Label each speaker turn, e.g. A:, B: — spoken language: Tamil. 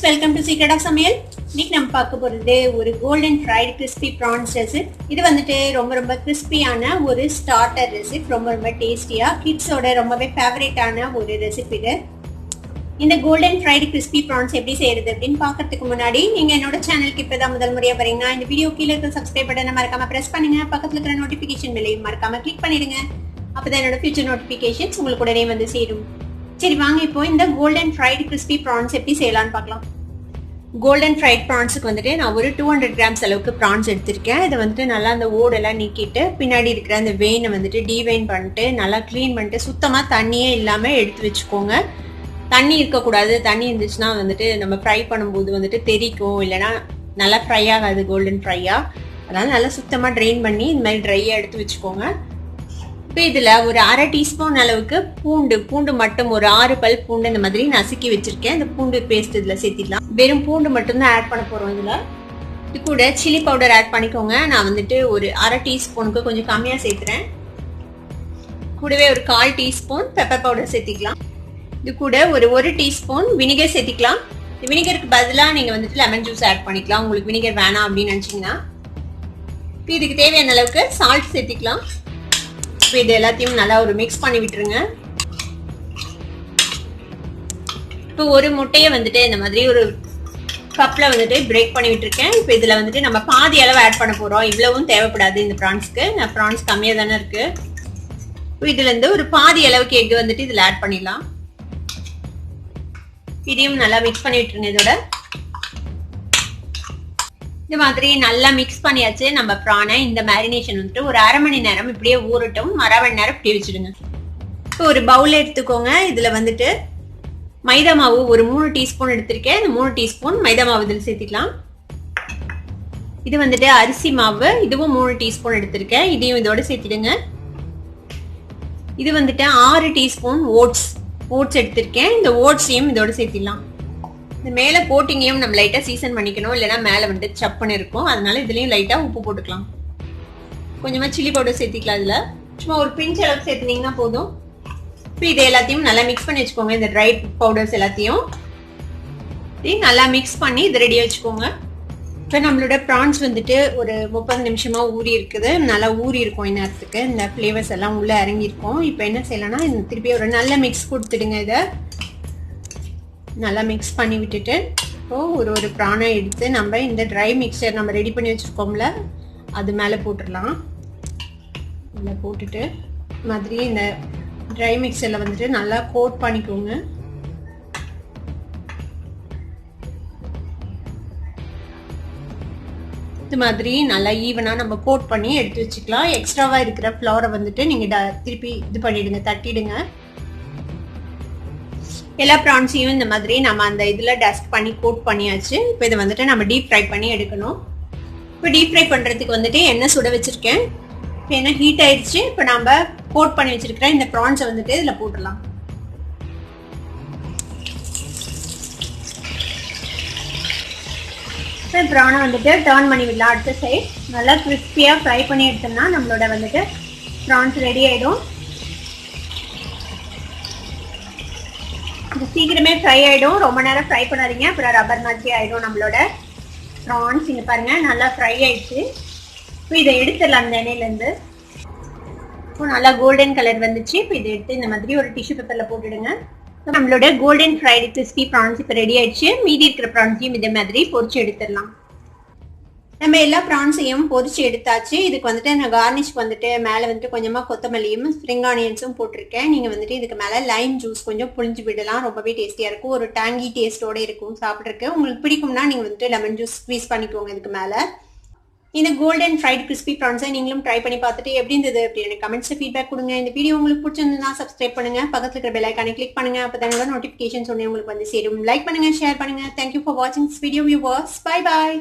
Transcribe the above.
A: வெல்கம் டு சீக்ரெட் ஆஃப் சமையல். இன்னைக்கு நம்ம பார்க்க போறது ஒரு golden fried crispy prawns recipe. இது வந்துட்டு ரொம்ப கிறிஸ்பியான ஒரு ஸ்டார்டர் ரெசிபி, ரொம்ப டேஸ்டியா கிட்ஸோட ரொம்பவே ஃபேவரட்டான ஒரு ரெசிபி இது. இந்த கோல்டன் ஃப்ரைட் கிறிஸ்பி ப்ரான்ஸ் எப்படி செய்யறது அப்படின்னு பார்க்கறதுக்கு முன்னாடி நீங்க என்னோட சேனலுக்கு இப்பதான் முதல் முறையா வரீங்கன்னா இந்த வீடியோ கீழே இருக்க சப்ஸ்கிரைப் பட்டனை மறக்காம பிரஸ் பண்ணுங்க. பக்கத்துல இருக்கிற நோட்டிபிகேஷன் பெல்லையும் மறக்காம கிளிக் பண்ணிடுங்க. அப்பதான் என்னோட ஃபியூச்சர் நோட்டிபிகேஷன்ஸ் உங்களுக்கு உடனே வந்து சேரும். சரி வாங்க இப்போ இந்த கோல்டன் ஃப்ரைட் கிறிஸ்பி ப்ரான்ஸ் எப்படி செய்யலாம்னு பார்க்கலாம். கோல்டன் ஃப்ரைட் ப்ரான்ஸுக்கு வந்துட்டு நான் ஒரு 200 கிராம்ஸ் அளவுக்கு ப்ரான்ஸ் எடுத்திருக்கேன். இதை வந்துட்டு நல்லா அந்த ஓடெல்லாம் நீக்கிட்டு பின்னாடி இருக்கிற அந்த வெயினை வந்துட்டு டீவைன் பண்ணிட்டு நல்லா க்ளீன் பண்ணிட்டு சுத்தமாக தண்ணியே இல்லாமல் எடுத்து வச்சுக்கோங்க. தண்ணி இருக்கக்கூடாது. தண்ணி இருந்துச்சுன்னா வந்துட்டு நம்ம ஃப்ரை பண்ணும்போது வந்துட்டு தெரிக்கும், இல்லைன்னா நல்லா ஃப்ரை ஆகாது கோல்டன் ஃப்ரையாக. அதனால நல்லா சுத்தமாக ட்ரெயின் பண்ணி இந்த மாதிரி ட்ரையாக எடுத்து வச்சுக்கோங்க. இப்போ இதில் ஒரு 1/2 டீஸ்பூன் அளவுக்கு பூண்டு மட்டும் ஒரு 6 பல் பூண்டு இந்த மாதிரி நசுக்கி வச்சிருக்கேன். இந்த பூண்டு பேஸ்ட் இதில் சேர்த்திடலாம். வெறும் பூண்டு மட்டும்தான் ஆட் பண்ண போகிறோம். இது கூட சில்லி பவுடர் ஆட் பண்ணிக்கோங்க. நான் வந்துட்டு ஒரு 1/2 டீஸ்பூனுக்கு கொஞ்சம் கம்மியாக சேர்த்துறேன். கூடவே ஒரு 1/4 டீஸ்பூன் பெப்பர் பவுடர் சேர்த்திக்கலாம். இது கூட ஒரு 1 டீஸ்பூன் வினிகர் சேர்த்திக்கலாம். வினிகருக்கு பதிலாக நீங்கள் வந்துட்டு லெமன் ஜூஸ் ஆட் பண்ணிக்கலாம், உங்களுக்கு வினிகர் வேணாம் அப்படின்னு நினச்சிங்கன்னா. இப்போ இதுக்கு தேவையான அளவுக்கு சால்ட் சேர்த்திக்கலாம். இப்போ இது எல்லாத்தையும் நல்லா ஒரு மிக்ஸ் பண்ணி விட்டுருங்க. இப்போ ஒரு முட்டையை வந்துட்டு இந்த மாதிரி ஒரு கப்ல வந்துட்டு பிரேக் பண்ணி விட்டுருக்கேன். இப்போ இதுல வந்துட்டு நம்ம பாதி அளவு ஆட் பண்ண போறோம். இவ்வளவும் தேவைப்படாது இந்த ப்ரான்ஸ்க்கு. ப்ரான்ஸ் கம்மியாக தானே இருக்கு. இப்போ இதுல இருந்து ஒரு பாதி அளவுக்கு எக் வந்துட்டு இதுல ஆட் பண்ணிடலாம். இதையும் நல்லா மிக்ஸ் பண்ணி விட்டுருங்க. இதோட இந்த மாதிரி நல்லா மிக்ஸ் பண்ணியாச்சு. நம்ம ப்ரானை இந்த மேரினேஷன் வந்துட்டு ஒரு 1/2 மணி நேரம் இப்படியே ஊறட்டும். 1/2 மணி நேரம் இப்படியே வச்சுடுங்க. இப்போ ஒரு பவுல் எடுத்துக்கோங்க. இதுல வந்துட்டு மைதா மாவு ஒரு 3 டீஸ்பூன் எடுத்திருக்கேன். இந்த 3 டீஸ்பூன் மைதா மாவு இதில் சேர்த்திக்கலாம். இது வந்துட்டு அரிசி மாவு, இதுவும் 3 டீஸ்பூன் எடுத்திருக்கேன். இதையும் இதோட சேர்த்திடுங்க. இது வந்துட்டு 6 டீஸ்பூன் ஓட்ஸ் எடுத்திருக்கேன். இந்த ஓட்ஸையும் இதோட சேர்த்திடலாம். இந்த மேலே கோட்டிங்கையும் நம்ம லைட்டாக சீசன் பண்ணிக்கணும், இல்லைன்னா மேலே வந்துட்டு சப்புன்னு இருக்கும். அதனால இதுலேயும் லைட்டாக உப்பு போட்டுக்கலாம். கொஞ்சமாக சில்லி பவுடர் சேர்த்திக்கலாம். இதில் சும்மா ஒரு பிஞ்ச் அளவுக்கு சேர்த்துனீங்கன்னா போதும். இப்போ இது எல்லாத்தையும் நல்லா மிக்ஸ் பண்ணி வச்சுக்கோங்க. இந்த ட்ரை பவுடர்ஸ் எல்லாத்தையும் நல்லா மிக்ஸ் பண்ணி இது ரெடியாக வச்சுக்கோங்க. இப்போ நம்மளோட ப்ரான்ஸ் வந்துட்டு ஒரு 30 நிமிஷமா ஊறி இருக்குது. நல்லா ஊறி இருக்கும் இந்நேரத்துக்கு. இந்த ஃப்ளேவர்ஸ் எல்லாம் உள்ளே இறங்கியிருக்கும். இப்போ என்ன செய்யலாம்னா திருப்பி ஒரு நல்ல மிக்ஸ் கொடுத்துடுங்க. இதை நல்லா மிக்ஸ் பண்ணி விட்டுட்டு இப்போ ஒரு ப்ரானை எடுத்து நம்ம இந்த ட்ரை மிக்சர் நம்ம ரெடி பண்ணி வச்சுருக்கோம்ல அது மேலே போட்டுடலாம். இதில் போட்டுட்டு மாதிரி இந்த ட்ரை மிக்சரில் வந்துட்டு நல்லா கோட் பண்ணிக்கோங்க. இது மாதிரி நல்லா ஈவனாக நம்ம கோட் பண்ணி எடுத்து வச்சுக்கலாம். எக்ஸ்ட்ராவாக இருக்கிற ஃப்ளவரை வந்துட்டு நீங்கள் திருப்பி இது பண்ணிவிடுங்க, தட்டிடுங்க. எல்லா ப்ரான்ஸையும் இந்த மாதிரி நம்ம அந்த இதில் டஸ்ட் பண்ணி கோட் பண்ணியாச்சு. இப்போ இதை வந்துட்டு நம்ம டீப் ஃப்ரை பண்ணி எடுக்கணும். இப்போ டீப் ஃப்ரை பண்ணுறதுக்கு வந்துட்டு எண்ணெய் சுட வச்சுருக்கேன். இப்போ எண்ணெய் ஹீட் ஆயிடுச்சு. இப்போ நம்ம கோட் பண்ணி வச்சுருக்கிற இந்த ப்ரான்ஸை வந்துட்டு இதில் போட்டுடலாம். இப்போ ப்ரானை வந்துட்டு டர்ன் பண்ணி விடலாம். அடுத்த சைட் நல்லா கிறிஸ்பியாக ஃப்ரை பண்ணி எடுத்தோம்னா நம்மளோட வந்துட்டு ப்ரான்ஸ் ரெடி ஆகிடும். இது சீக்கிரமே ஃப்ரை ஆகிடும். ரொம்ப நேரம் ஃப்ரை பண்ணாதீங்க, அப்புறம் ரப்பர் மாதிரி ஆகிடும் நம்மளோட ப்ரான்ஸ். இங்கே பாருங்கள் நல்லா ஃப்ரை ஆயிடுச்சு. இப்போ இதை எடுத்துடலாம் அந்த எண்ணெயிலேருந்து. இப்போ நல்லா கோல்டன் கலர் வந்துச்சு. இப்போ இதை எடுத்து இந்த மாதிரி ஒரு டிஷ்யூ பேப்பரில் போட்டுடுங்க. நம்மளோட கோல்டன் ஃப்ரைடு கிறிஸ்பி ப்ரான்ஸ் இப்போ ரெடி ஆயிடுச்சு. மீதி இருக்கிற ப்ரான்ஸையும் இதே மாதிரி பொரிச்சு எடுத்துடலாம். நம்ம எல்லா ப்ரான்ஸையும் பொரிச்சு எடுத்தாச்சு. இதுக்கு வந்துட்டு நான் கார்னிஷ்க்கு வந்துட்டு மேலே வந்துட்டு கொஞ்சமாக கொத்தமல்லியும் ஸ்ப்ரிங் ஆனியன்ஸும் போட்டிருக்கேன். நீங்கள் வந்துட்டு இதுக்கு மேலே லைம் ஜூஸ் கொஞ்சம் புளிஞ்சு விடலாம். ரொம்பவே டேஸ்டியாக இருக்கும். ஒரு டேங்கி டேஸ்ட்டோடு இருக்கும் சாப்பிட்றதுக்கு. உங்களுக்கு பிடிக்கும்னா நீங்கள் வந்துட்டு லெமன் ஜூஸ் ஸ்க்வீஸ் பண்ணிக்கோங்க இதுக்கு மேலே. இந்த கோல்டன் ஃப்ரைட் கிறிஸ்பி ப்ரான்ஸை நீங்களும் ட்ரை பண்ணி பார்த்துட்டு எப்படி இருந்தது அப்படின்னு கமெண்ட்ஸில் ஃபீட்பேக் கொடுங்க. இந்த வீடியோ உங்களுக்கு பிடிச்சிருந்ததுன்னா சப்ஸ்கிரைப் பண்ணுங்க, பக்கத்தில் இருக்கிற பெல் ஐக்கானை கிளிக் பண்ணுங்க. அப்போ தான் நோட்டிஃபிகேஷன் சொன்னேன் உங்களுக்கு வந்து சேரும். லைக் பண்ணுங்க, ஷேர் பண்ணுங்க. தேங்க்யூ ஃபார் வாட்சிங் this video viewers. Bye bye.